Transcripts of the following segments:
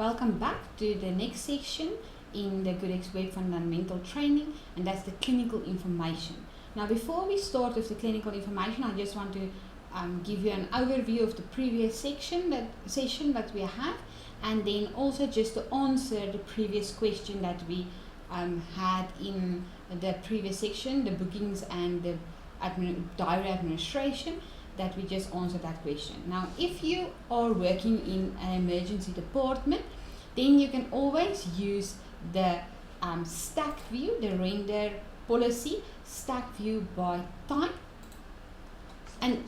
Welcome back to the next section in the GoodX Web Fundamental Training, and that's the clinical information. Now, before we start with the clinical information, I just want to give you an overview of the previous session that we have, and then also just to answer the previous question that we had in the previous section, the bookings and the diary administration, that we just answered that question. Now, if you are working in an emergency department, then you can always use the stack view, the render policy stack view by type and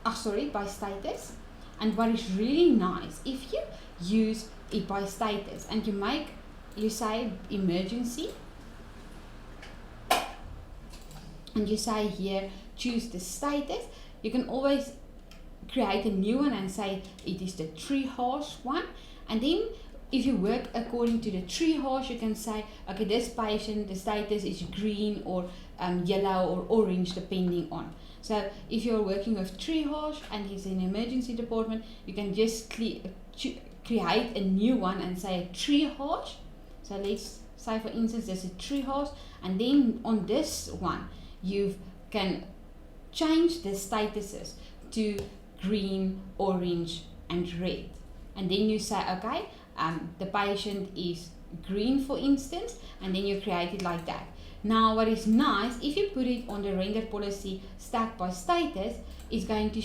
by status. And what is really nice, if you use it by status and you say emergency, and you say here choose the status, you can always create a new one and say it is the triage one. And then if you work according to the triage, you can say, okay, this patient, the status is green or yellow or orange, depending on. So if you're working with triage and he's in emergency department, you can just create a new one and say triage. So let's say, for instance, there's a triage, and then on this one, you can change the statuses to green, orange, and red. And then you say, okay, the patient is green, for instance, and then you create it like that. Now, what is nice, if you put it on the render policy stack by status, it's going to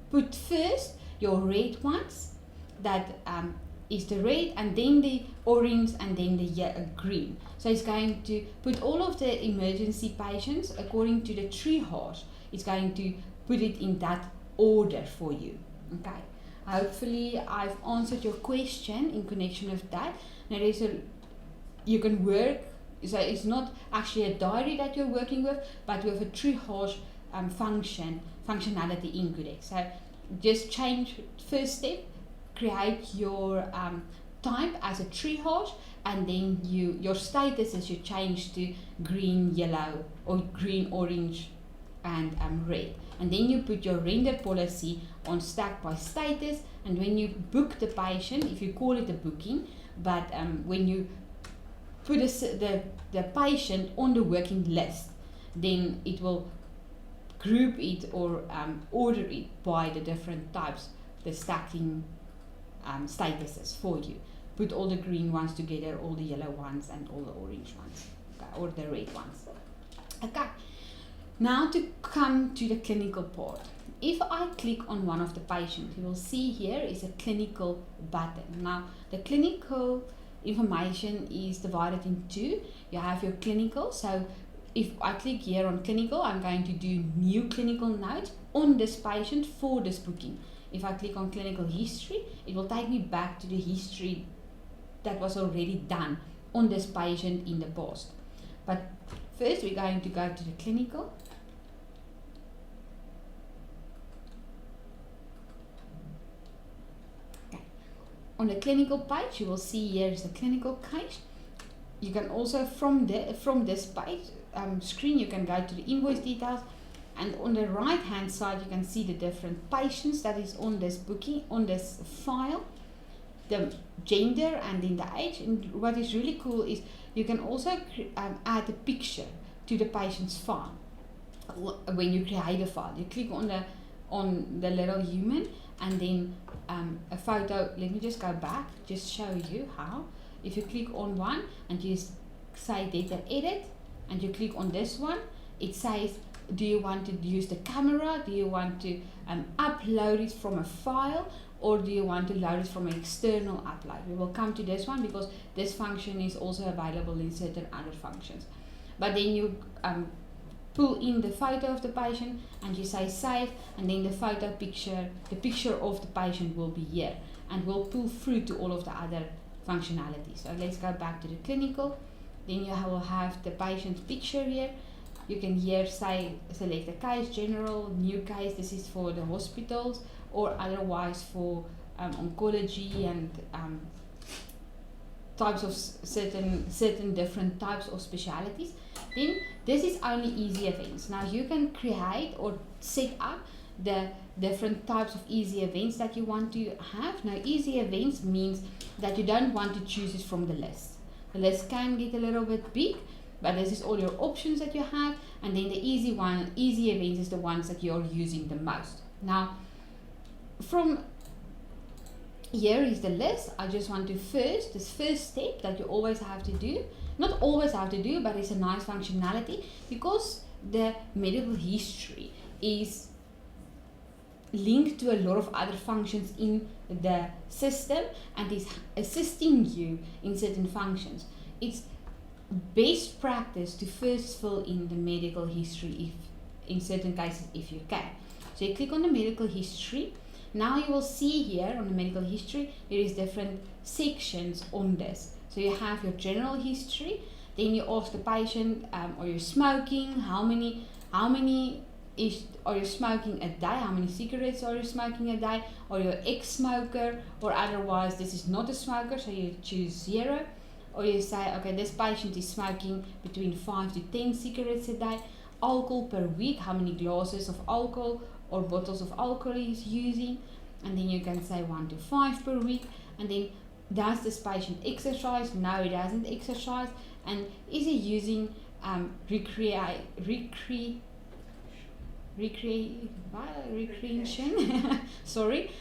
put first your red ones, that is the red, and then the orange, and then the green. So it's going to put all of the emergency patients according to the triage. It's going to put it in that order for you. Okay. Hopefully I've answered your question in connection with that. Now you can work, so it's not actually a diary that you're working with, but with a triage functionality in GoodX. So just change, first step, create your type as a triage, and then your statuses you change to green, yellow, or green, orange, and red. And then you put your render policy on stack by status, and when you book the patient, if you call it a booking, but when you put the patient on the working list, then it will group it or order it by the different types, the stacking statuses for you. Put all the green ones together, all the yellow ones, and all the orange ones, okay, or the red ones. Okay. Now to come to the clinical part. If I click on one of the patients, you will see here is a clinical button. Now, the clinical information is divided in two. You have your clinical. So if I click here on clinical, I'm going to do new clinical notes on this patient for this booking. If I click on clinical history, it will take me back to the history that was already done on this patient in the past. But first, we're going to go to the clinical. Okay. On the clinical page, you will see here is the clinical case. You can also, from this page screen, you can go to the invoice details. And on the right hand side, you can see the different patients that is on this booking, on this file, the gender and then the age. And what is really cool is you can also add a picture to the patient's file. When you create a file, you click on the little human, and then a photo. Let me just go back, just show you how. If you click on one and you say data edit, and you click on this one, it says, do you want to use the camera? Do you want to upload it from a file? Or do you want to load it from an external upload? We will come to this one because this function is also available in certain other functions. But then you pull in the photo of the patient and you say save, and then the picture of the patient will be here and will pull through to all of the other functionalities. So let's go back to the clinical. Then you will have the patient's picture here. You can here say select a case, general, new case. This is for the hospitals, or otherwise for oncology and types of certain different types of specialities. Then this is only easy events. Now you can create or set up the different types of easy events that you want to have. Now, easy events means that you don't want to choose it from the list. The list can get a little bit big, but this is all your options that you have, and then the easy events is the ones that you're using the most. Now, from here is the list. I just want to this first step that you always have to do, not always have to do, but it's a nice functionality, because the medical history is linked to a lot of other functions in the system and is assisting you in certain functions. It's best practice to first fill in the medical history in certain cases if you can. So you click on the medical history. Now you will see here on the medical history there is different sections on this. So you have your general history, then you ask the patient, are you smoking? How many are you smoking a day? How many cigarettes are you smoking a day? Are you an ex-smoker, or otherwise this is not a smoker, so you choose 0. Or you say, okay, this patient is smoking between 5 to 10 cigarettes a day. Alcohol per week, how many glasses of alcohol or bottles of alcohol he is using, and then you can say 1 to 5 per week. And then, does this patient exercise? No, he doesn't exercise. And is he using recreation sorry,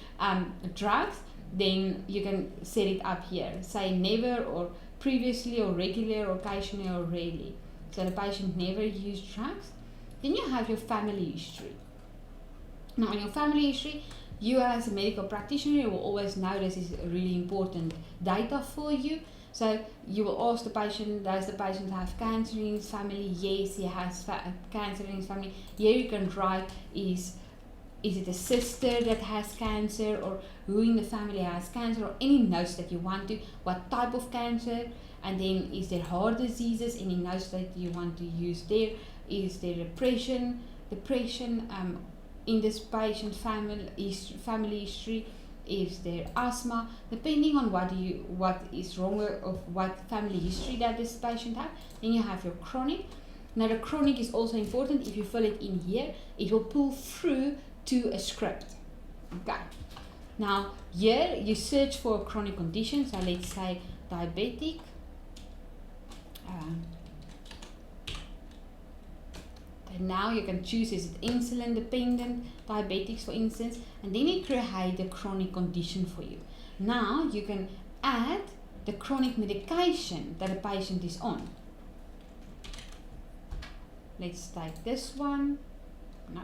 drugs? Then you can set it up here, say never, or previously, or regular, or occasionally, or rarely. So the patient never used drugs. Then you have your family history. Now, in your family history, you as a medical practitioner will always know this is really important data for you. So you will ask the patient, does the patient have cancer in his family? Yes, he has cancer in his family. Here you can write, is it a sister that has cancer, or who in the family has cancer, or any notes that you want to, what type of cancer, and then is there heart diseases, any notes that you want to use there, is there depression in this patient's family history, is there asthma, depending on what is wrong or what family history that this patient has. Then you have your chronic. Now the chronic is also important. If you fill it in here, it will pull through to a script. Okay. Now here you search for a chronic condition. So let's say diabetic. And now you can choose, is it insulin dependent diabetics, for instance, and then it create a chronic condition for you. Now you can add the chronic medication that a patient is on. Let's take this one. No.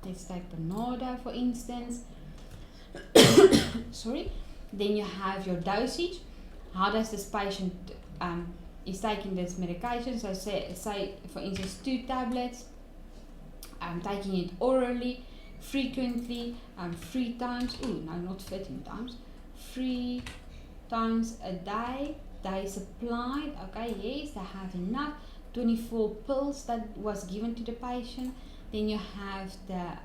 Let's take Panada, for instance. Sorry. Then you have your dosage. How does this patient is taking this medication? So say for instance 2 tablets. Taking it orally, frequently, 3 times. No, not 13 times. 3 times a day. Days applied. Okay, yes, they have enough. 24 pills that was given to the patient. Then you have the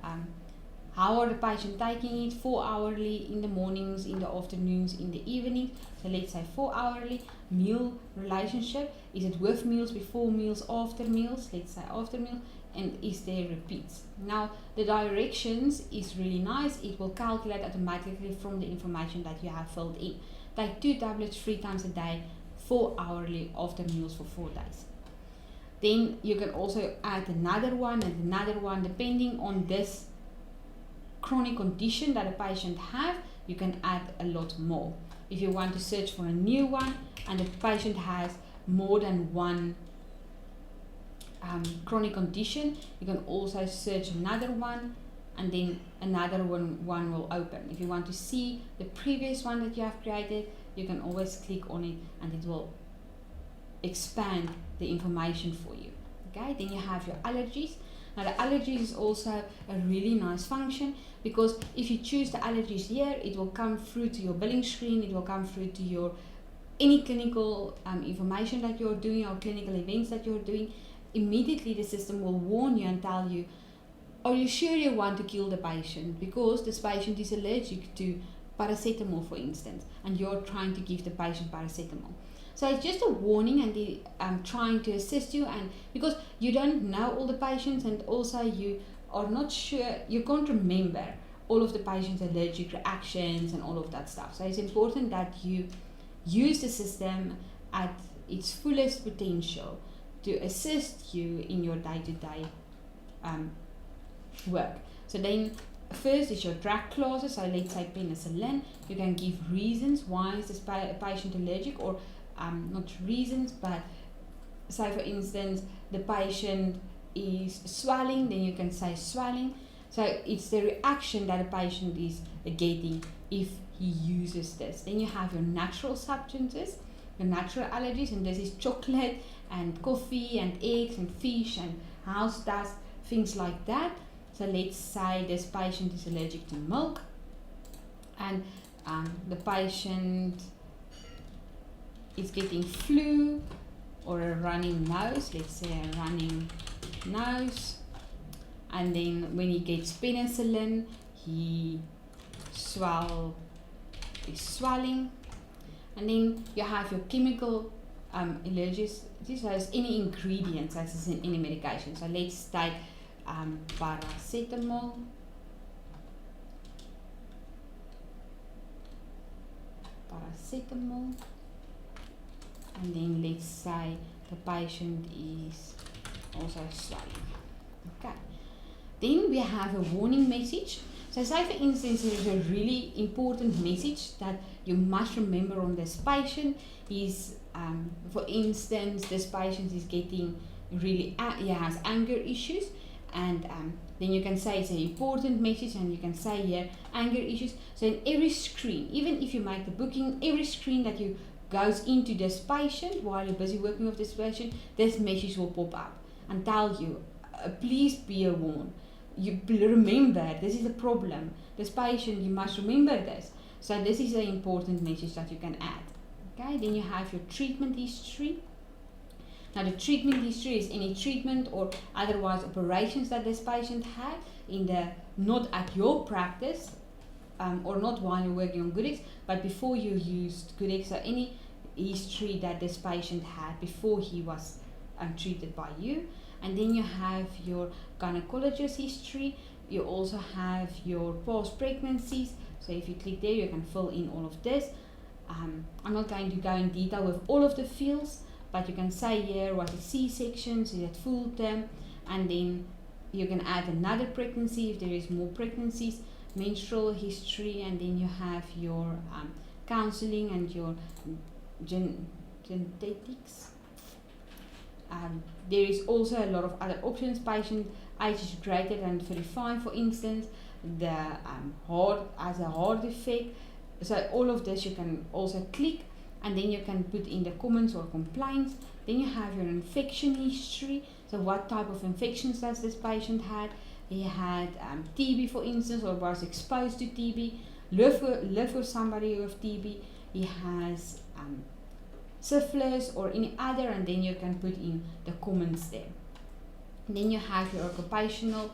how are the patient taking it, 4 hourly, in the mornings, in the afternoons, in the evenings. So let's say 4 hourly. Meal relationship, is it with meals, before meals, after meals? Let's say after meal. And is there repeats? Now the directions is really nice. It will calculate automatically from the information that you have filled in. Take 2 tablets 3 times a day, 4 hourly, after meals for 4 days. Then you can also add another one and another one, depending on this chronic condition that a patient have. You can add a lot more. If you want to search for a new one and the patient has more than one chronic condition, you can also search another one, and then another one will open. If you want to see the previous one that you have created, you can always click on it and it will expand the information for you. Okay, then you have your allergies. Now the allergies is also a really nice function, because if you choose the allergies here, it will come through to your billing screen, it will come through to your any clinical information that you're doing or clinical events that you're doing. Immediately the system will warn you and tell you, are you sure you want to kill the patient, because this patient is allergic to paracetamol, for instance, and you're trying to give the patient paracetamol. So it's just a warning, and they trying to assist you, and because you don't know all the patients, and also you are not sure, you can't remember all of the patient's allergic reactions and all of that stuff. So it's important that you use the system at its fullest potential to assist you in your day-to-day work. So then first is your drug classes. So let's say penicillin. You can give reasons why is this patient allergic, or not reasons, but say for instance the patient is swelling, then you can say swelling. So it's the reaction that a patient is getting if he uses this. Then you have your natural substances, your natural allergies, and this is chocolate and coffee and eggs and fish and house dust, things like that. So let's say this patient is allergic to milk, and the patient is getting flu or a running nose, let's say a running nose, and then when he gets penicillin, he is swelling. And then you have your chemical allergies. This has any ingredients as is in any medication. So let's take paracetamol. And then let's say the patient is also swelling. Okay. Then we have a warning message. So say for instance there is a really important message that you must remember on this patient. Is for instance this patient is getting really he has anger issues, and then you can say it's an important message, and you can say here anger issues. So in every screen, even if you make the booking, every screen that you goes into this patient while you're busy working with this patient, this message will pop up and tell you, please be warned. You remember this is a problem. This patient, you must remember this. So this is an important message that you can add. Okay, then you have your treatment history. Now the treatment history is any treatment or otherwise operations that this patient had in the not at your practice or not while you're working on GoodX, but before you used GoodX. So any history that this patient had before he was treated by you. And then you have your gynecologist history. You also have your past pregnancies. So if you click there, you can fill in all of this. I'm not going to go in detail with all of the fields, but you can say here what is C-sections, is it full term, and then you can add another pregnancy if there is more pregnancies, menstrual history, and then you have your counseling and your genetics. There is also a lot of other options. Patient age is greater than 35, for instance. The heart has a heart defect. So all of this you can also click, and then you can put in the comments or complaints. Then you have your infection history. So what type of infections does this patient had? He had TB, for instance, or was exposed to TB. Live with somebody with TB. He has syphilis or any other, and then you can put in the comments there. And then you have your occupational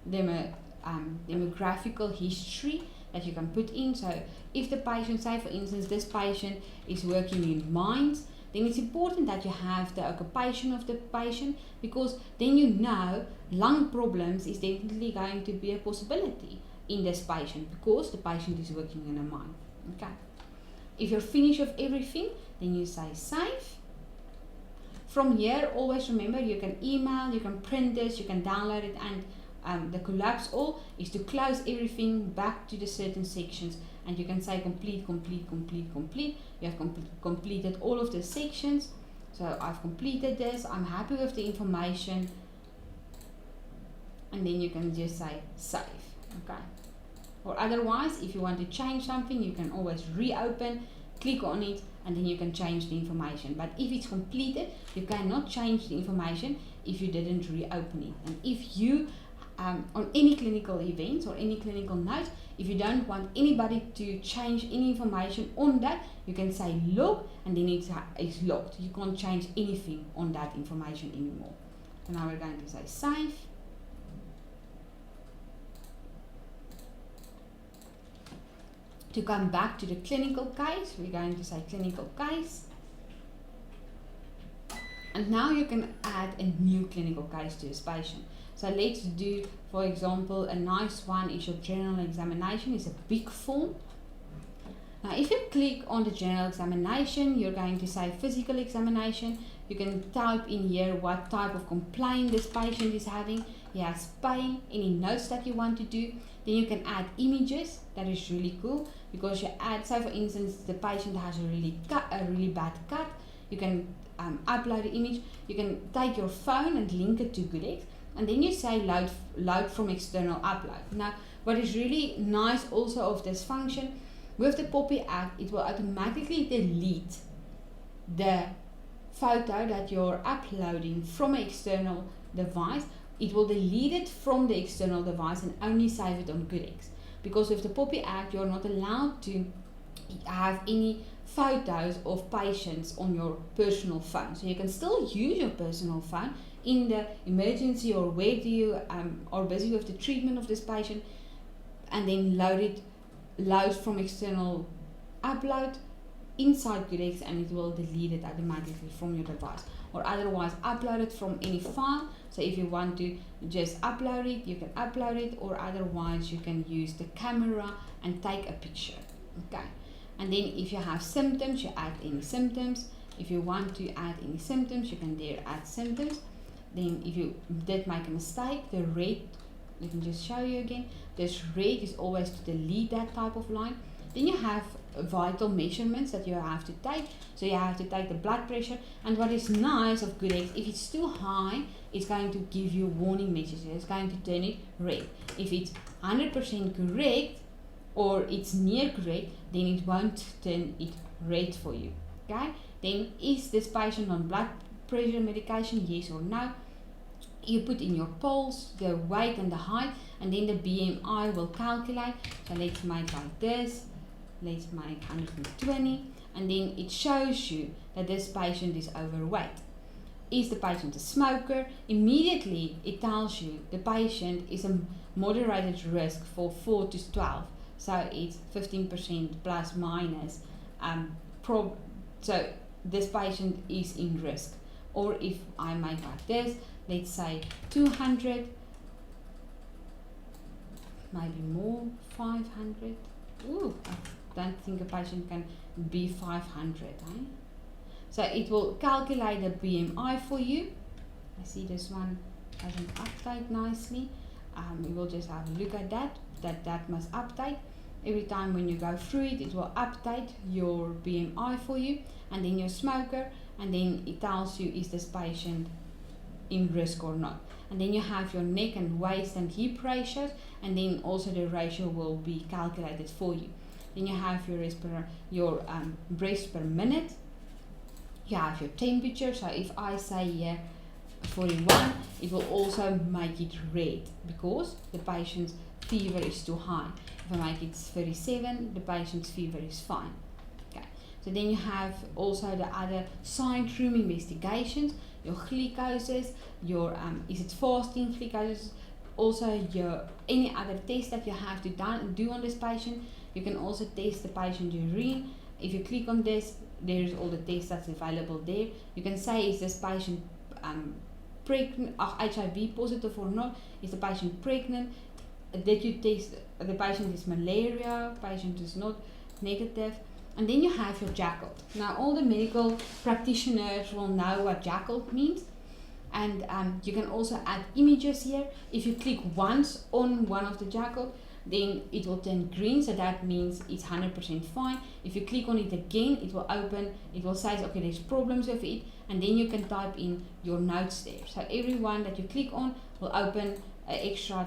demographical history that you can put in. So if the patient, say for instance this patient is working in mines, then it's important that you have the occupation of the patient, because then you know lung problems is definitely going to be a possibility in this patient because the patient is working in a mine. Okay. If you're finished with everything, then you say save. From here, always remember you can email, you can print this, you can download it, and the collapse all is to close everything back to the certain sections, and you can say complete. You have completed all of the sections. So I've completed this, I'm happy with the information, and then you can just say save. Okay. Or otherwise, if you want to change something, you can always reopen, click on it, and then you can change the information. But if it's completed, you cannot change the information if you didn't reopen it. And if you on any clinical events or any clinical notes, if you don't want anybody to change any information on that, you can say log, and then it's logged. You can't change anything on that information anymore. So now we're going to say save. To come back to the clinical case, we're going to say clinical case. And now you can add a new clinical case to this patient. So let's do, for example, a nice one is your general examination. It's a big form. Now if you click on the general examination, you're going to say physical examination. You can type in here what type of complaint this patient is having. He has pain, any notes that you want to do. Then you can add images. That is really cool because you add, say for instance, the patient has a really bad cut. You can upload the image. You can take your phone and link it to GoodX, and then you say load from external upload. Now what is really nice also of this function, with the Poppy app, it will automatically delete the photo that you're uploading from an external device. It will delete it from the external device and only save it on GoodX. Because with the Poppy app, you're not allowed to have any photos of patients on your personal phone. So you can still use your personal phone in the emergency or where you are busy with the treatment of this patient, and then load from external upload inside GoodX, and it will delete it automatically from your device. Or otherwise upload it from any file. So if you want to just upload it, you can upload it, or otherwise you can use the camera and take a picture. Okay. And then if you have symptoms, you add any symptoms. If you want to add any symptoms, you can there add symptoms. Then if you did make a mistake, the red, let me just show you again, this red is always to delete that type of line. Then you have vital measurements that you have to take. So you have to take the blood pressure, and what is nice of GoodX, if it's too high, it's going to give you warning messages. It's going to turn it red. If it's 100% correct or it's near correct, then it won't turn it red for you. Okay? Then is this patient on blood pressure medication, yes or no? You put in your pulse, the weight and the height, and then the BMI will calculate. So let's make like this. Let's make 120, and then it shows you that this patient is overweight. Is the patient a smoker? Immediately it tells you the patient is a moderated risk for 4 to 12. So it's 15% plus minus. So this patient is in risk. Or if I make like this, let's say 200, maybe more, 500. Ooh, I don't think a patient can be 500. So it will calculate the BMI for you. I see this one doesn't update nicely. We will just have a look at that must update. Every time when you go through it, it will update your BMI for you, and then your smoker, and then it tells you is this patient in risk or not. And then you have your neck and waist and hip ratios, and then also the ratio will be calculated for you. Then you have your breaths per minute. You have your temperature. So if I say here 41, it will also make it red because the patient's fever is too high. If I make it 37, the patient's fever is fine. Okay. So then you have also the other side room investigations, your glucoses, your is it fasting glucoses, also your any other test that you have to do on this patient. You can also test the patient urine. If you click on this, there's all the tests that's available there. You can say is this patient pregnant, HIV positive or not? Is the patient pregnant? Did you test the patient is malaria? Patient is not negative. And then you have your JACOT. Now all the medical practitioners will know what JACOT means. And you can also add images here. If you click once on one of the JACOT, then it will turn green, so that means it's 100% fine. If you click on it again, it will open, it will say, okay, there's problems with it, and then you can type in your notes there. So every one that you click on will open an extra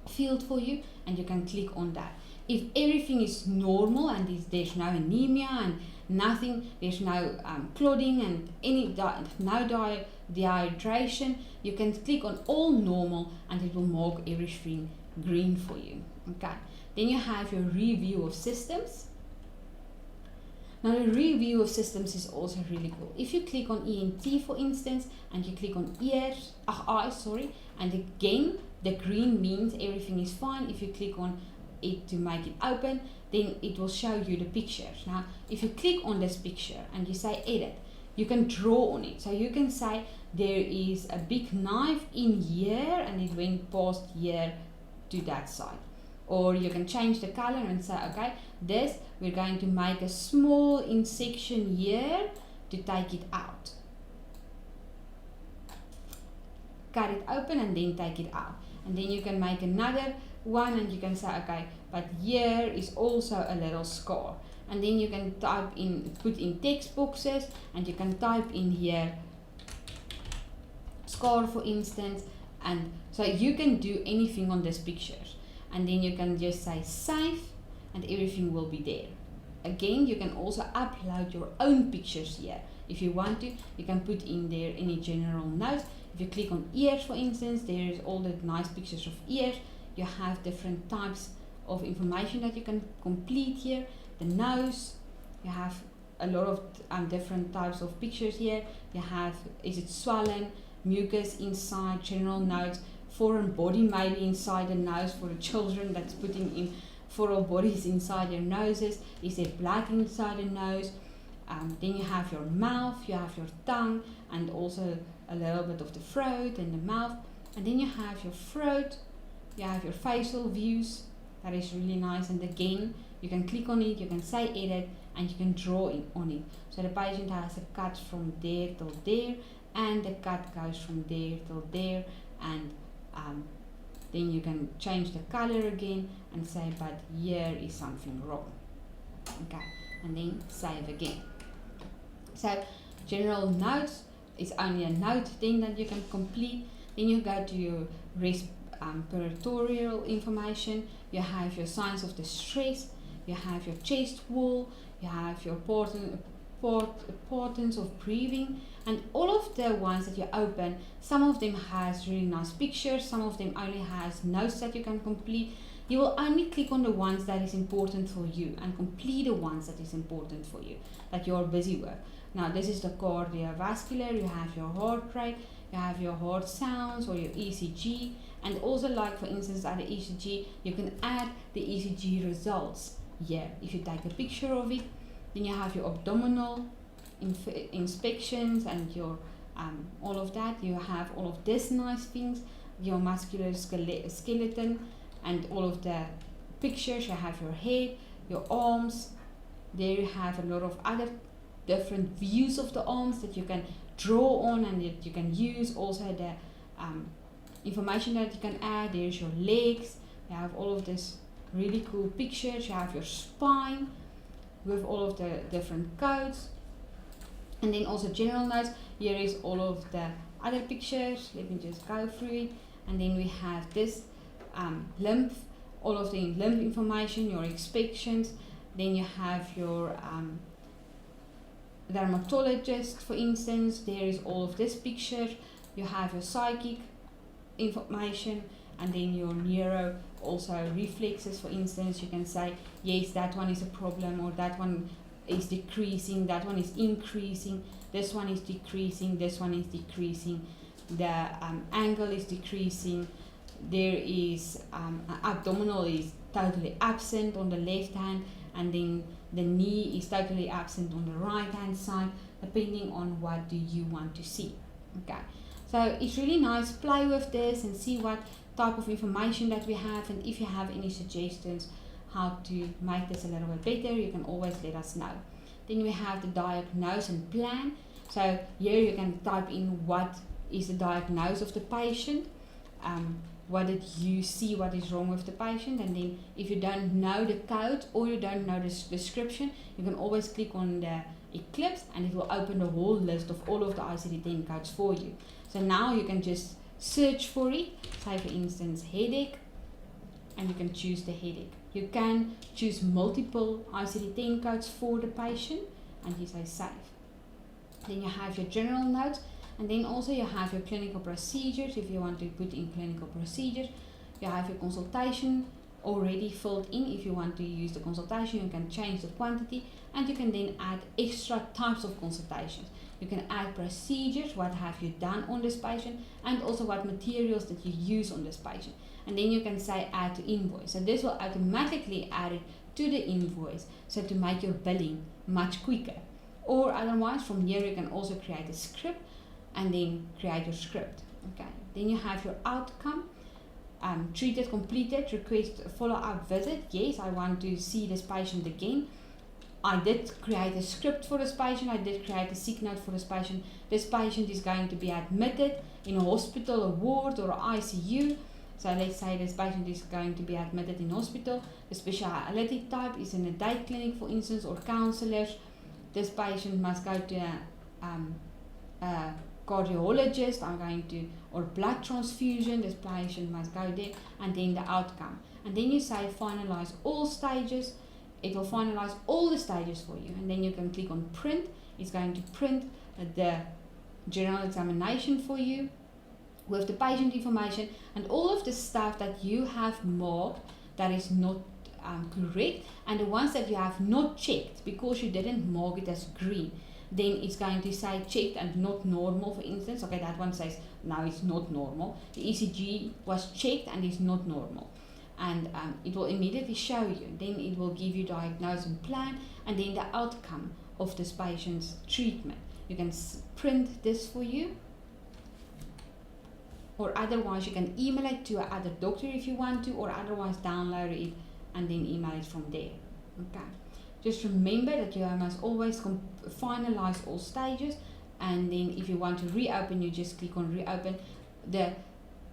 field for you, and you can click on that. If everything is normal and there's no anemia and nothing, there's no clotting and no dehydration, you can click on all normal and it will mark everything green for you. Okay. Then you have your review of systems. Now the review of systems is also really cool. If you click on ENT for instance, and you click on eyes, and again the green means everything is fine. If you click on it to make it open, then it will show you the pictures. Now if you click on this picture and you say edit, you can draw on it. So you can say there is a big knife in here and it went past here to that side. Or you can change the color and say, okay, this we're going to make a small incision here to take it out. Cut it open and then take it out. And then you can make another one and you can say, okay, but here is also a little scar. And then you can type in, put in text boxes, and you can type in here scar, for instance, and so you can do anything on these pictures. And then you can just say save and everything will be there. Again, you can also upload your own pictures here. If you want to, you can put in there any general notes. If you click on ears, for instance, there is all the nice pictures of ears. You have different types of information that you can complete here. The nose, you have a lot of different types of pictures here. You have, is it swollen, mucus inside, general notes, foreign body maybe inside the nose for the children that's putting in foreign bodies inside their noses. Is there blood inside the nose? Then you have your mouth, you have your tongue, and also a little bit of the throat and the mouth. And then you have your throat, you have your facial views. That is really nice. And again, you can click on it, you can say edit, and you can draw on it. So the patient has a cut from there till there, and the cut goes from there till there, and then you can change the color again and say, but here is something wrong. Okay, and then save again. So general notes is only a note then that you can complete. Then you go to your respiratory information. You have your signs of distress. You have your chest wall. You have your importance of breathing, and all of the ones that you open, some of them has really nice pictures, some of them only has notes that you can complete. You will only click on the ones that is important for you and complete the ones that is important for you, that you are busy with. Now this is the cardiovascular. You have your heart rate, you have your heart sounds or your ECG, and also, like for instance at the ECG, you can add the ECG results here. If you take a picture of it, then you have your abdominal inspections and your all of that. You have all of these nice things, your muscular skeleton, and all of the pictures. You have your head, your arms. There you have a lot of other different views of the arms that you can draw on and that you can use. Also the information that you can add. There's your legs. You have all of this really cool pictures. You have your spine with all of the different codes, and then also general notes. Here is all of the other pictures. Let me just go through it. And then we have this lymph, all of the lymph information, your inspections. Then you have your dermatologist, for instance. There is all of this picture. You have your psychic information, and then your neuro, also reflexes, for instance. You can say, yes, that one is a problem, or that one is decreasing, that one is increasing, this one is decreasing, this one is decreasing, the angle is decreasing. There is abdominal is totally absent on the left hand, and then the knee is totally absent on the right hand side, depending on what do you want to see. Okay, so it's really nice. Play with this and see what type of information that we have, and if you have any suggestions how to make this a little bit better, you can always let us know. Then we have the diagnose and plan. So here you can type in what is the diagnosis of the patient, what did you see, what is wrong with the patient, and then if you don't know the code or you don't know the description, you can always click on the Eclipse and it will open the whole list of all of the ICD-10 codes for you. So now you can just search for it, say for instance headache, and you can choose the headache. You can choose multiple ICD-10 codes for the patient, and you say save. Then you have your general notes, and then also you have your clinical procedures. If you want to put in clinical procedures, you have your consultation already filled in. If you want to use the consultation, you can change the quantity, and you can then add extra types of consultations. You can add procedures, what have you done on this patient, and also what materials that you use on this patient. And then you can say add to invoice. So this will automatically add it to the invoice, so to make your billing much quicker. or otherwise from here you can also create a script and then create your script. Okay, then you have your outcome. Treated, completed, request a follow-up visit. Yes, I want to see this patient again. I did create a script for this patient. I did create a sick note for this patient. This patient is going to be admitted in a hospital, a ward, or ICU. So let's say this patient is going to be admitted in hospital. The specialty type is in a day clinic, for instance, or counselors. This patient must go to a cardiologist, or blood transfusion. This patient must go there, and then the outcome. And then you say finalize all stages. It will finalize all the stages for you, and then you can click on print. It's going to print the general examination for you with the patient information and all of the stuff that you have marked that is not correct, and the ones that you have not checked because you didn't mark it as green. Then it's going to say checked and not normal, for instance. Okay, that one says now it's not normal. The ECG was checked and is not normal. And it will immediately show you. Then it will give you diagnosis and plan, and then the outcome of this patient's treatment. You can print this for you, or otherwise you can email it to another doctor if you want to, or otherwise download it and then email it from there. Okay. Just remember that you must always finalize all stages, and then if you want to reopen, you just click on reopen. The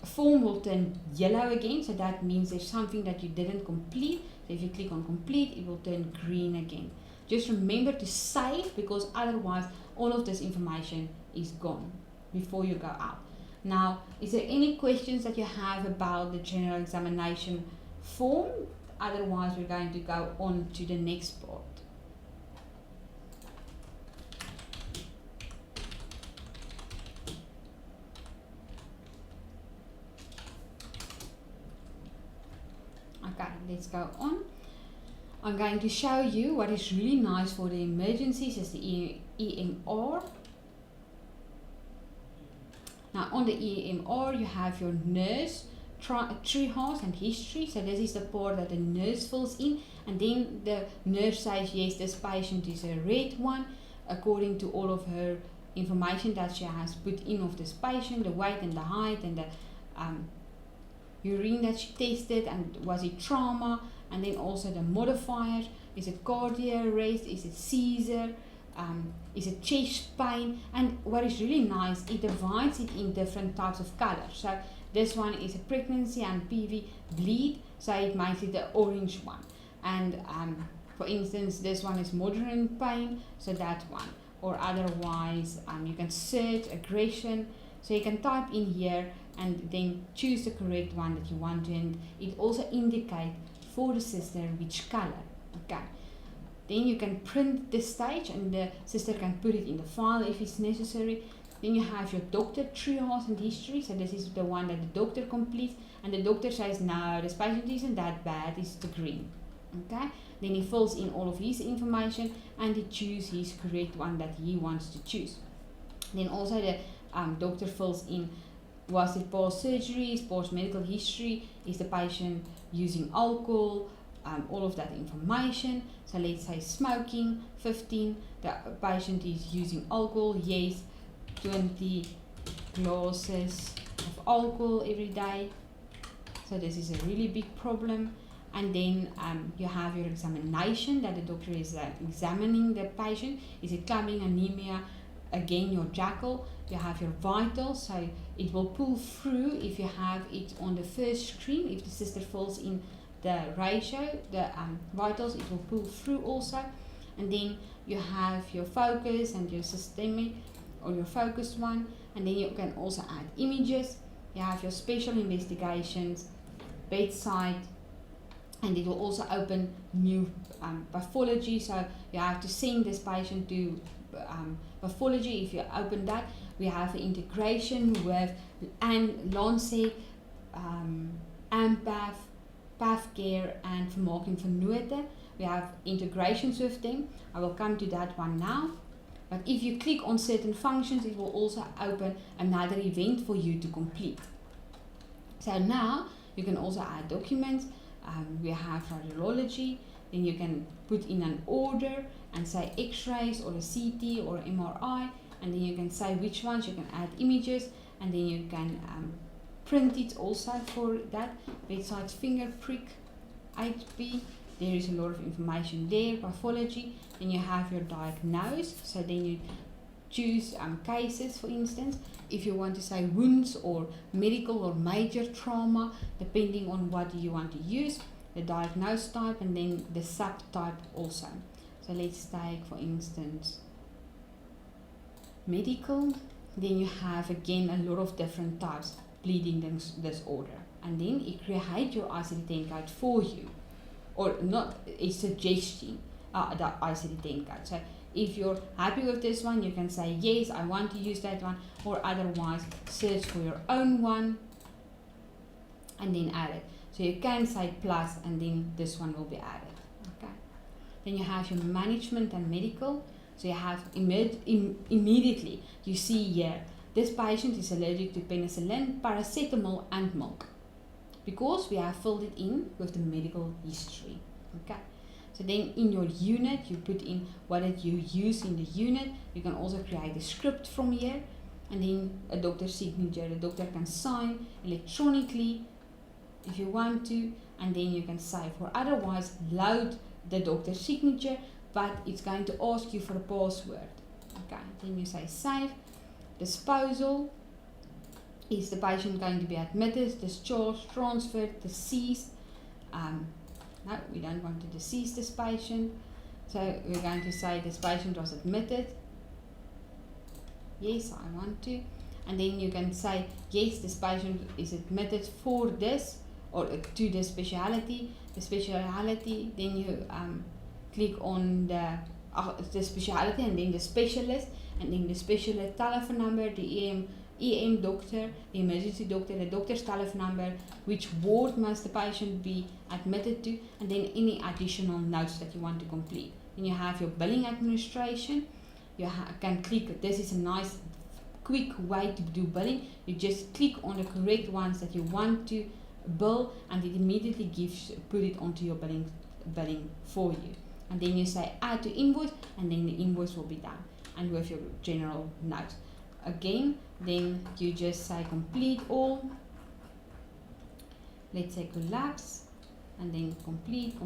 form will turn yellow again, so that means there's something that you didn't complete. So if you click on complete, it will turn green again. Just remember to save, because otherwise all of this information is gone before you go out. Now, is there any questions that you have about the general examination form? Otherwise, we're going to go on to the next part. Okay, let's go on. I'm going to show you what is really nice for the emergencies is the EMR. Now on the EMR you have your nurse, triage and history. So this is the part that the nurse fills in, and then the nurse says yes, this patient is a red one according to all of her information that she has put in of this patient, the weight and the height and the urine that she tested, and was it trauma, and then also the modifiers. Is it cardiac arrest? Is it seizure? Is it chest pain? And what is really nice, it divides it in different types of colors. So this one is a pregnancy and PV bleed, so it makes it the orange one. And for instance, this one is moderate pain, so that one. Or otherwise, you can search aggression. So you can type in here and then choose the correct one that you want to, and it also indicates for the sister which color. Okay. Then you can print this stage, and the sister can put it in the file if it's necessary. Then you have your doctor triage and history. So this is the one that the doctor completes, and the doctor says, no, this patient isn't that bad, it's the green. Okay. Then he fills in all of his information, and he chooses his correct one that he wants to choose. Then also the doctor fills in, was it past surgeries, past medical history, is the patient using alcohol, all of that information. So let's say smoking, 15, the patient is using alcohol, yes, 20 glasses of alcohol every day. So this is a really big problem. And then you have your examination that the doctor is examining the patient. Is it clubbing, anemia? Again, your jackal. You have your vitals, so it will pull through if you have it on the first screen. If the sister fills in the ratio, the vitals, it will pull through also. And then you have your focus and your systemic, or your focused one. And then you can also add images. You have your special investigations, bedside, and it will also open new pathology. So you have to send this patient to pathology. If you open that, we have an integration with Lancet, AMPATH, PathCare, and Vermaking Vernoten. We have integrations with them. I will come to that one now. But if you click on certain functions, it will also open another event for you to complete. So now you can also add documents. We have radiology, then you can put in an order and say x-rays or a CT or MRI, and then you can say which ones, you can add images, and then you can print it also for that. Bedside finger prick, HB, there is a lot of information there. Pathology, then you have your diagnose, so then you choose cases, for instance, if you want to say wounds or medical or major trauma, depending on what you want to use, the diagnose type, and then the subtype also. So let's take, for instance, medical, then you have again a lot of different types, bleeding disorder, and then it creates your ICD-10 code for you, or not, it's suggesting the ICD-10 code. So if you're happy with this one, you can say yes, I want to use that one, or otherwise search for your own one and then add it. So you can say plus, and then this one will be added. Okay. Then you have your management and medical. So you have immediately, you see here, this patient is allergic to penicillin, paracetamol and milk, because we have filled it in with the medical history. Okay. So then in your unit, you put in what did you use in the unit. You can also create a script from here, and then a doctor's signature. The doctor can sign electronically if you want to, and then you can save, or otherwise load the doctor's signature, but it's going to ask you for a password. Okay, then you say save. Disposal, is the patient going to be admitted, discharged, transferred, deceased? No, we don't want to decease this patient, so we're going to say this patient was admitted. Yes, I want to. And then you can say yes, this patient is admitted for this, or to the speciality. The speciality, then you click on the speciality, and then the specialist, and then the specialist telephone number, the EM doctor, the emergency doctor, the doctor's telephone number, which ward must the patient be admitted to, and then any additional notes that you want to complete. Then you have your billing administration. You can click, this is a nice quick way to do billing. You just click on the correct ones that you want to bill, and it immediately put it onto your billing for you. And then you say add to invoice, and then the invoice will be done, and with your general notes. Again, then you just say complete all. Let's say collapse, and then complete.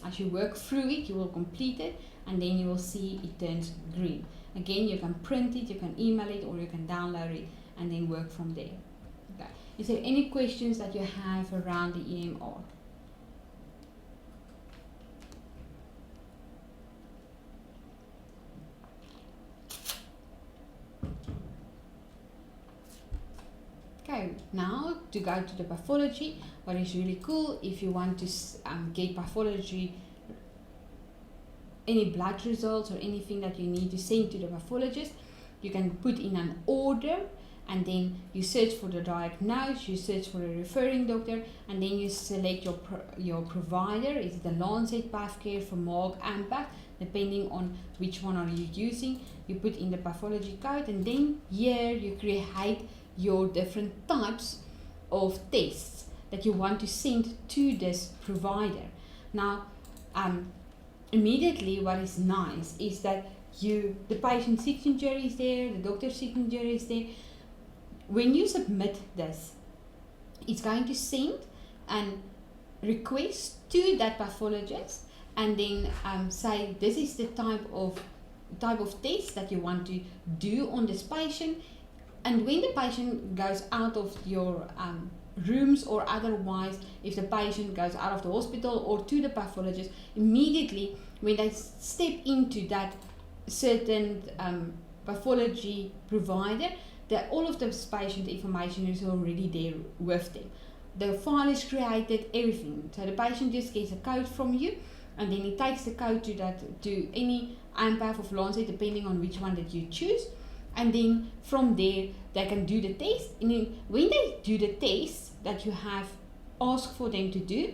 As you work through it, you will complete it, and then you will see it turns green. Again, you can print it, you can email it, or you can download it and then work from there. Okay. Is there any questions that you have around the EMR? Okay, now to go to the pathology. What is really cool, if you want to get pathology, any blood results or anything that you need to send to the pathologist, you can put in an order, and then you search for the diagnosis, you search for a referring doctor, and then you select your provider. Is it the Lancet, Pathcare, Vermaak, Ampac, depending on which one are you using. You put in the pathology code, and then here you create your different types of tests that you want to send to this provider. Now, immediately what is nice is that the patient's signature is there, the doctor's signature is there. When you submit this, it's going to send an request to that pathologist, and then say this is the type of test that you want to do on this patient. And when the patient goes out of your rooms, or otherwise if the patient goes out of the hospital or to the pathologist, immediately when they step into that certain pathology provider, that all of the patient information is already there with them. The file is created, everything. So the patient just gets a code from you, and then he takes the code to any Ampac of Lancet, depending on which one that you choose. And then from there, they can do the test. And then when they do the test that you have asked for them to do,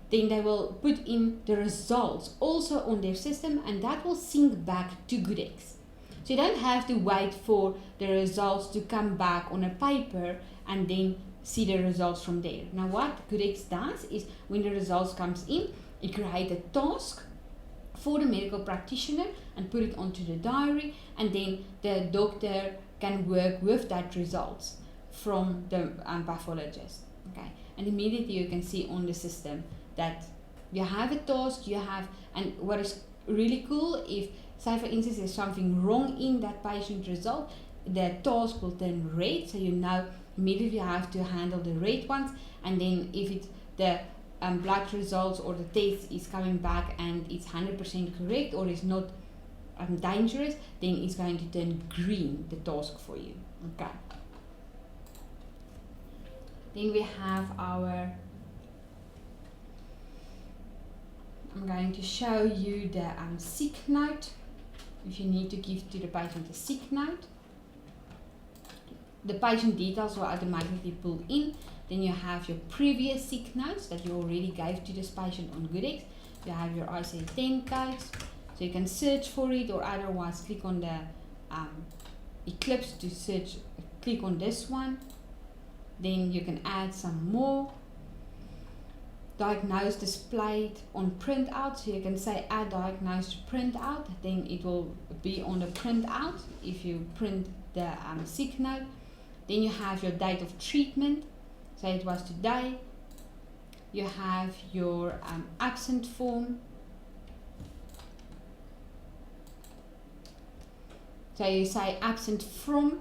then they will put in the results also on their system, and that will sync back to GoodX. So you don't have to wait for the results to come back on a paper and then see the results from there. Now what GoodX does is when the results comes in, it creates a task for the medical practitioner and put it onto the diary, and then the doctor can work with that results from the pathologist. Okay, and immediately you can see on the system that you have a task, and what is really cool, if say for instance there's something wrong in that patient result, the task will turn red, so you know immediately you have to handle the red ones. And then if it's the blood results or the test is coming back and it's 100% correct or is not dangerous, then it's going to turn green, the task for you. Okay, then we have our, I'm going to show you the sick note. If you need to give to the patient a sick note, the patient details will automatically pull in. Then you have your previous sick notes that you already gave to this patient on GoodX. You have your ICD-10 codes, so you can search for it, or otherwise click on the Eclipse to search. Click on this one. Then you can add some more. Diagnose displayed on printout, so you can say add diagnose to printout, then it will be on the printout if you print the sick note. Then you have your date of treatment, say it was today. You have your absent form, so you say absent from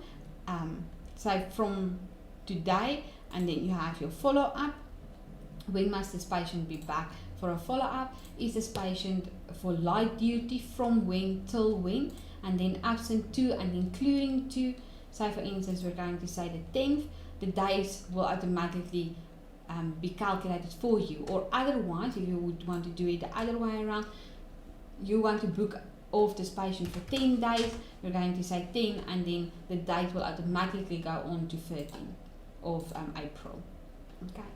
say from today, and then you have your follow-up. When must this patient be back for a follow-up? Is this patient for light duty, from when till when? And then absent to and including to. So for instance, we're going to say the 10th. The days will automatically be calculated for you. Or otherwise, if you would want to do it the other way around, you want to book off this patient for 10 days, you're going to say 10, and then the date will automatically go on to 13th of April. Okay.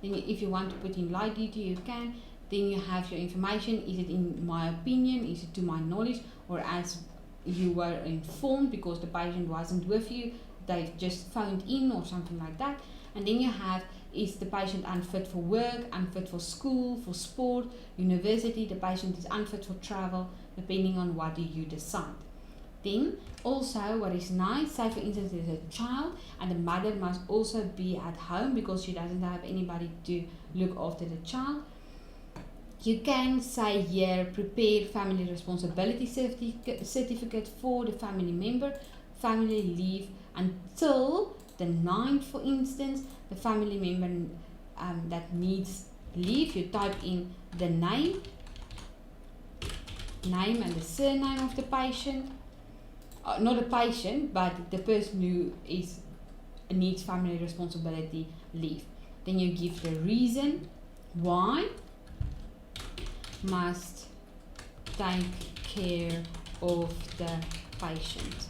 Then if you want to put in light duty, you can. Then you have your information. Is it in my opinion? Is it to my knowledge? Or as you were informed because the patient wasn't with you, they just phoned in or something like that. And then you have, is the patient unfit for work, unfit for school, for sport, university? The patient is unfit for travel, depending on what do you decide. Then also what is nice, say for instance there's a child and the mother must also be at home because she doesn't have anybody to look after the child. You can say here, prepare family responsibility certificate for the family member, family leave until the 9th, for instance. The family member that needs leave, you type in the name and the surname of the patient. Not a patient, but the person who needs family responsibility leave. Then you give the reason why must take care of the patient.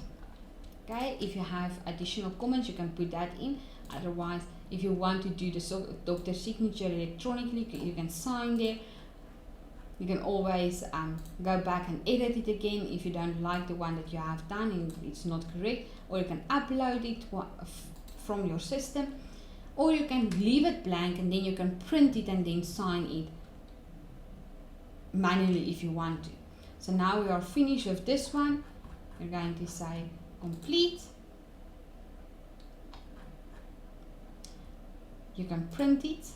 Okay, if you have additional comments, you can put that in. Otherwise, if you want to do the doctor's signature electronically, you can sign there. You can always go back and edit it again if you don't like the one that you have done and it's not correct, or you can upload it from your system, or you can leave it blank and then you can print it and then sign it manually if you want to. So now we are finished with this one. We're going to say complete. You can print it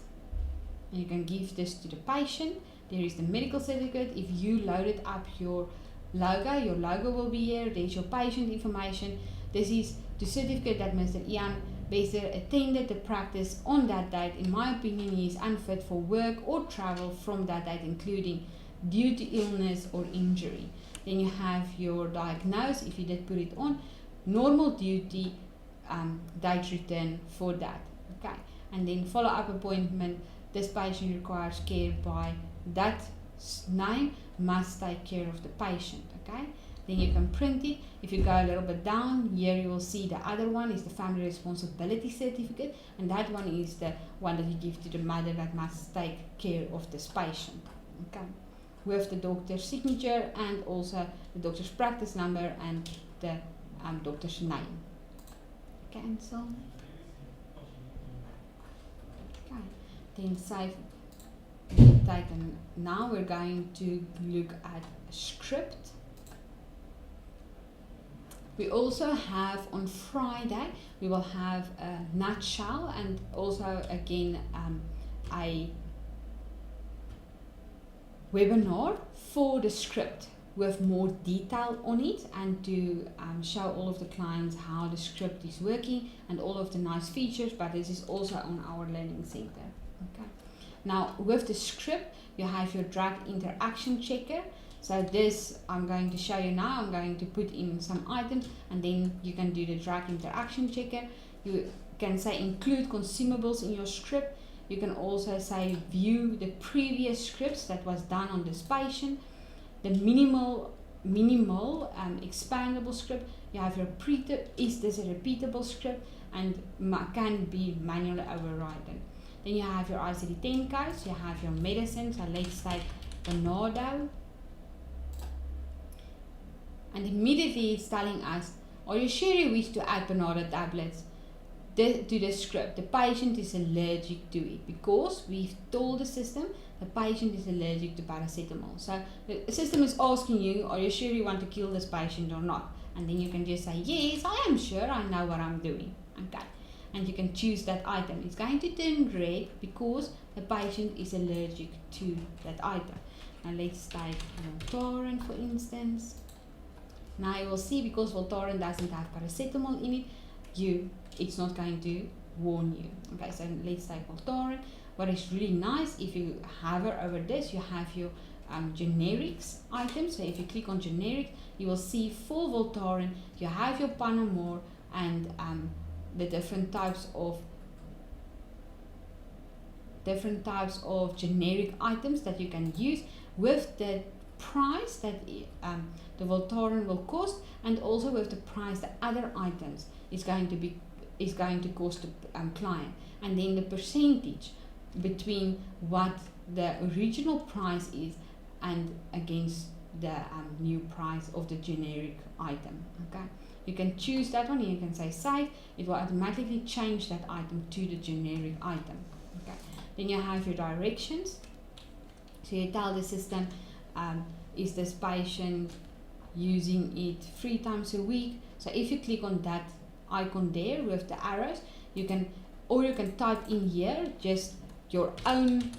and you can give this to the patient. There is the medical certificate. If you loaded up your logo will be here. There's your patient information. This is the certificate that Mr. Ian Besser attended the practice on that date. In my opinion, he is unfit for work or travel from that date, including due to illness or injury. Then you have your diagnosis, if you did put it on, normal duty, date return for that. Okay, and then follow-up appointment. This patient requires care by that name, must take care of the patient. Okay, then you can print it. If you go a little bit down here, you will see the other one is the family responsibility certificate, and that one is the one that you give to the mother that must take care of this patient. Okay, with the doctor's signature and also the doctor's practice number and the doctor's name. Cancel. then save taken. Now we're going to look at a script. We also have on Friday, we will have a nutshell and also again a webinar for the script with more detail on it, and to show all of the clients how the script is working and all of the nice features, but this is also on our learning center. Okay. Now with the script, you have your drug interaction checker. So this I'm going to show you now. I'm going to put in some items and then you can do the drug interaction checker. You can say include consumables in your script. You can also say view the previous scripts that was done on this patient. The minimal expandable script. You have your is this a repeatable script, and can be manually overridden. Then you have your ICD-10 codes. You have your medicine. So let's say Bernardo. And immediately it's telling us, are you sure you wish to add Bernardo tablets to the script? The patient is allergic to it, because we've told the system the patient is allergic to paracetamol. So the system is asking you, are you sure you want to kill this patient or not? And then you can just say, yes, I am sure, I know what I'm doing. Okay. And you can choose that item. It's going to turn red because the patient is allergic to that item. Now let's type Voltaren, for instance. Now you will see, because Voltaren doesn't have paracetamol in it, it's not going to warn you. Okay, so let's type Voltaren. What is really nice, if you hover over this, you have your generics items. So if you click on generic, you will see for Voltaren, you have your Panamore and the different types of generic items that you can use with the price that the Voltaren will cost, and also with the price the other items is going to cost the client, and then the percentage between what the original price is and against the new price of the generic item. Okay, you can choose that one and you can say save. It will automatically change that item to the generic item. Okay, then you have your directions. So you tell the system, is this patient using it 3 times a week? So if you click on that icon there with the arrows, you can type in here just your own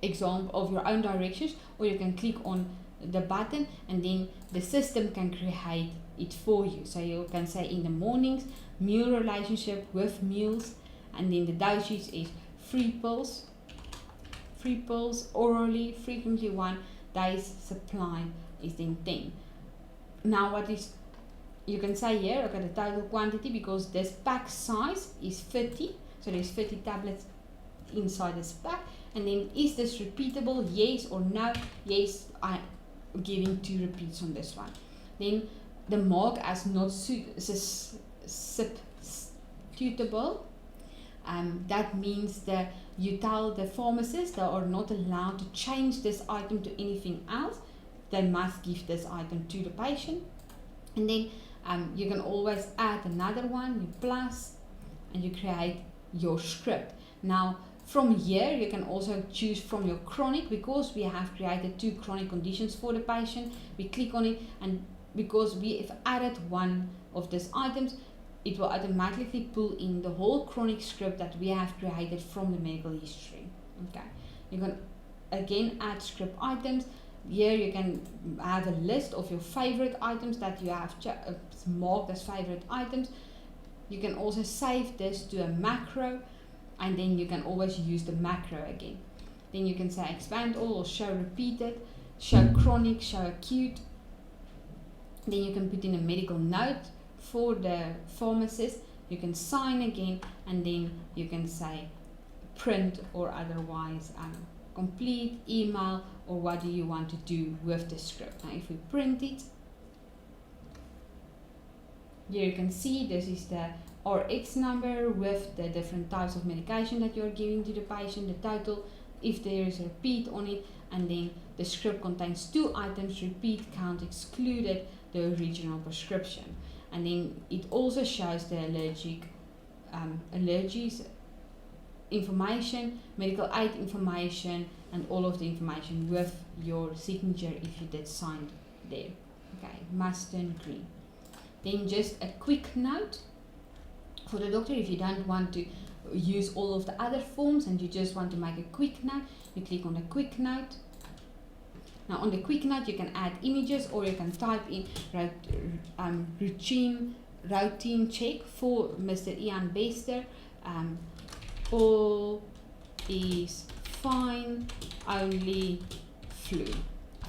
example of your own directions, or you can click on the button and then the system can create it for you. So you can say in the mornings, meal relationship with meals, and then the dosage is 3 pills orally, frequently 1 day's supply is then 10. Now what is, you can say here, okay, the total quantity, because this pack size is 30, so there's 30 tablets inside this pack. And then is this repeatable, yes or no? Yes, I'm giving 2 repeats on this one. Then the mark as not substitutable, that means that you tell the pharmacist they are not allowed to change this item to anything else. They must give this item to the patient. And then you can always add another one, you plus, and you create your script. Now from here you can also choose from your chronic, because we have created 2 chronic conditions for the patient. We click on it, and because we have added one of these items, it will automatically pull in the whole chronic script that we have created from the medical history. Okay, you can again add script items. Here you can have a list of your favorite items that you have marked as favorite items. You can also save this to a macro, and then you can always use the macro again. Then you can say expand all or show repeated, show chronic, show acute. Then you can put in a medical note for the pharmacist. You can sign again, and then you can say print or otherwise complete, email, or what do you want to do with the script. Now if we print it, here you can see this is the RX number with the different types of medication that you're giving to the patient, the total, if there is a repeat on it, and then the script contains 2 items, repeat count excluded, the original prescription. And then it also shows the allergic allergies information, medical aid information, and all of the information with your signature if you did sign there. Okay, must turn green. Then just a quick note for the doctor. If you don't want to use all of the other forms and you just want to make a quick note, you click on the quick note. Now on the quick note you can add images, or you can type in routine check for Mr. Ian Bester. All is fine, only flu,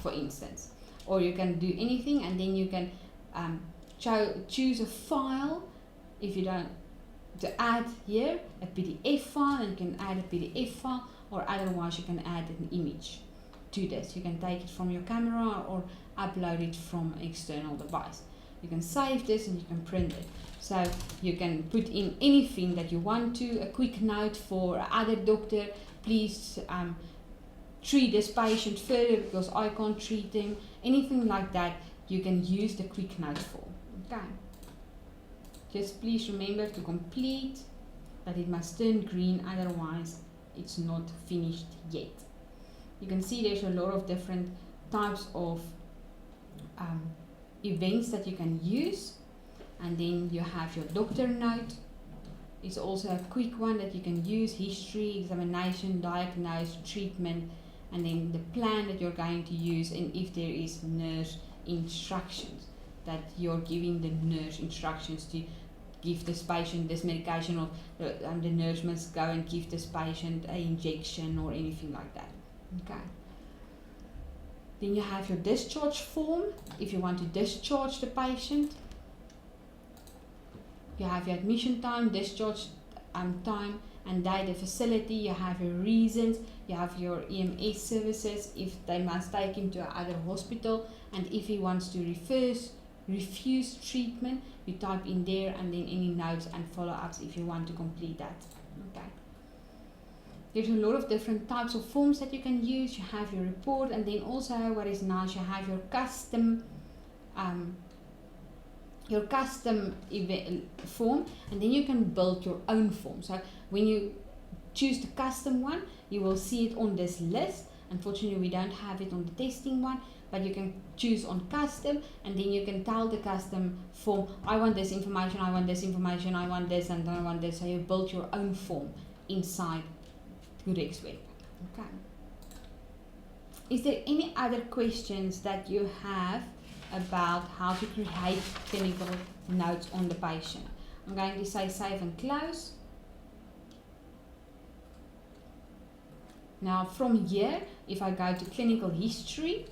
for instance. Or you can do anything, and then you can choose a file. If you don't, to add here a PDF file, and you can add a PDF file, or otherwise you can add an image to this. You can take it from your camera or upload it from an external device. You can save this and you can print it. So you can put in anything that you want to. A quick note for other doctor, please treat this patient further because I can't treat him. Anything like that you can use the quick note for. Okay. Just please remember to complete, that it must turn green, otherwise it's not finished yet. You can see there's a lot of different types of events that you can use. And then you have your doctor note. It's also a quick one that you can use: history, examination, diagnose, treatment, and then the plan that you're going to use, and if there is nurse instructions, that you're giving the nurse instructions to give this patient this medication, or the nurse must go and give this patient an injection or anything like that. Okay. Then you have your discharge form if you want to discharge the patient. You have your admission time, discharge time and date of facility. You have your reasons. You have your EMS services if they must take him to another hospital, and if he wants to refuse treatment, you type in there, and then any notes and follow-ups if you want to complete that. Okay. There's a lot of different types of forms that you can use. You have your report, and then also what is nice, you have your custom event form, and then you can build your own form. So when you choose the custom one, you will see it on this list. Unfortunately, we don't have it on the testing one, but you can choose on custom, and then you can tell the custom form, I want this information, I want this information, I want this, and I want this. So you build your own form inside GoodX web. Okay. Is there any other questions that you have about how to create clinical notes on the patient? I'm going to say save and close. Now from here, if I go to clinical history,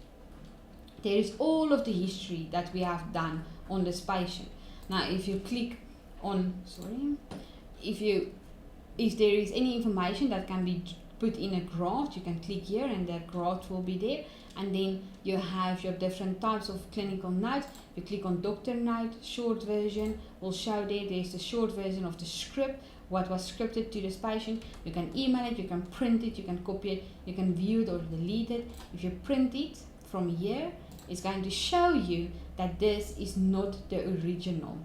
there is all of the history that we have done on this patient. Now if you click on, if there is any information that can be put in a graph, you can click here and the graph will be there. And then you have your different types of clinical notes. You click on doctor note, short version will show there. There's the short version of the script, what was scripted to this patient. You can email it, you can print it, you can copy it, you can view it or delete it. If you print it from here, it's going to show you that this is not the original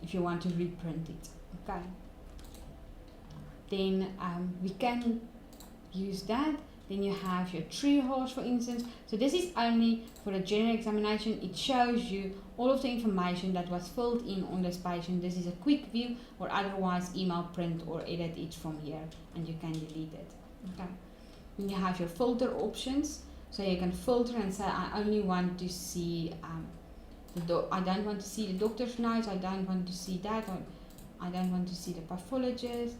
if you want to reprint it. Okay. Then we can use that. Then you have your triage, for instance. So this is only for a general examination. It shows you all of the information that was filled in on this patient. This is a quick view, or otherwise email, print, or edit it from here, and you can delete it. Okay. Then you have your filter options. So you can filter and say, I only want to see I don't want to see the doctor's notes. I don't want to see that. Or I don't want to see the pathologist.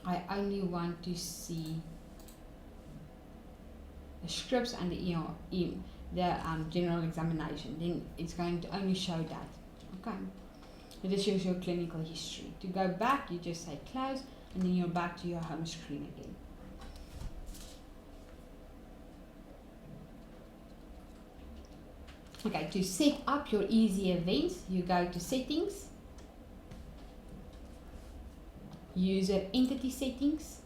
I only want to see the scripts and the general examination. Then it's going to only show that. Okay. So this shows your clinical history. To go back, you just say close, and then you're back to your home screen again. Okay, to set up your easy events, you go to settings, user entity settings,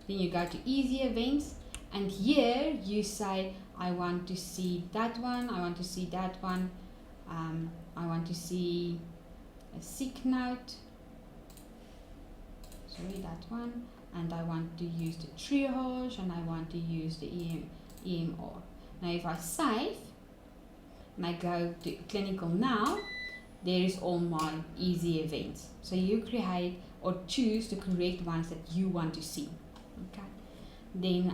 then you go to easy events, and here you say, I want to see that one, I want to see that one, I want to see a sick note, sorry, that one, and I want to use the triage, and I want to use the EMR. Now if I save and I go to clinical now, there is all my easy events. So you create or choose the correct ones that you want to see. Okay. Then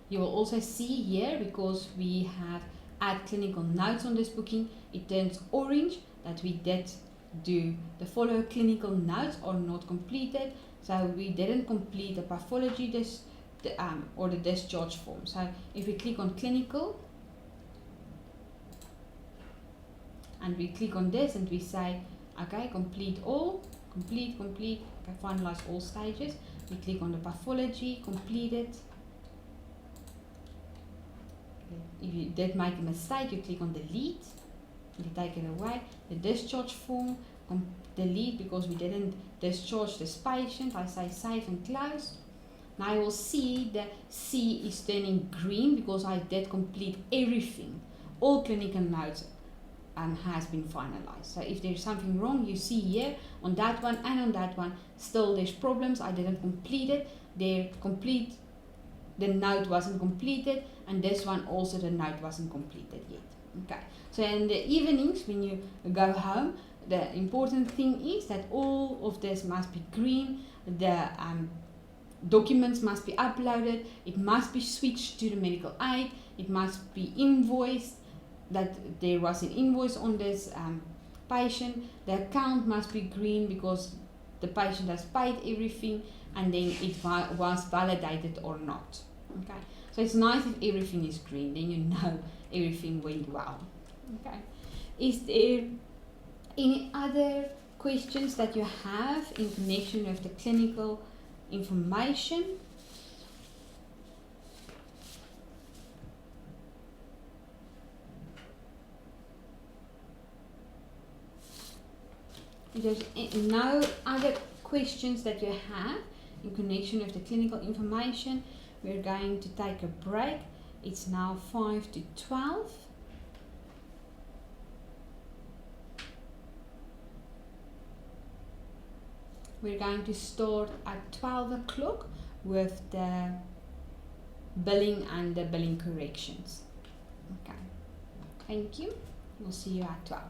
you will also see here, because we have add clinical notes on this booking, it turns orange that we did do the follow clinical notes are not completed. So we didn't complete the pathology or the discharge form. So if we click on clinical and we click on this and we say, okay, complete all, complete, okay, finalize all stages. We click on the pathology, complete it. If you did make a mistake, you click on delete, you take it away. The discharge form, delete because we didn't discharge this patient. I say save and close. Now I will see the C is turning green because I did complete everything. All clinical notes has been finalized. So if there's something wrong, you see here on that one and on that one, still there's problems. I didn't complete it. The note wasn't completed, and this one also the note wasn't completed yet. Okay. So in the evenings when you go home, the important thing is that all of this must be green. The documents must be uploaded. It must be switched to the medical aid. It must be invoiced, that there was an invoice on this patient. The account must be green because the patient has paid everything, and then it was validated or not. Okay, so it's nice if everything is green, then you know everything went well. Okay, is there any other questions that you have in connection with the clinical information? If there's no other questions that you have in connection with the clinical information, we're going to take a break. It's now 5 to 12. We're going to start at 12 o'clock with the billing and the billing corrections. Okay, thank you. We'll see you at 12.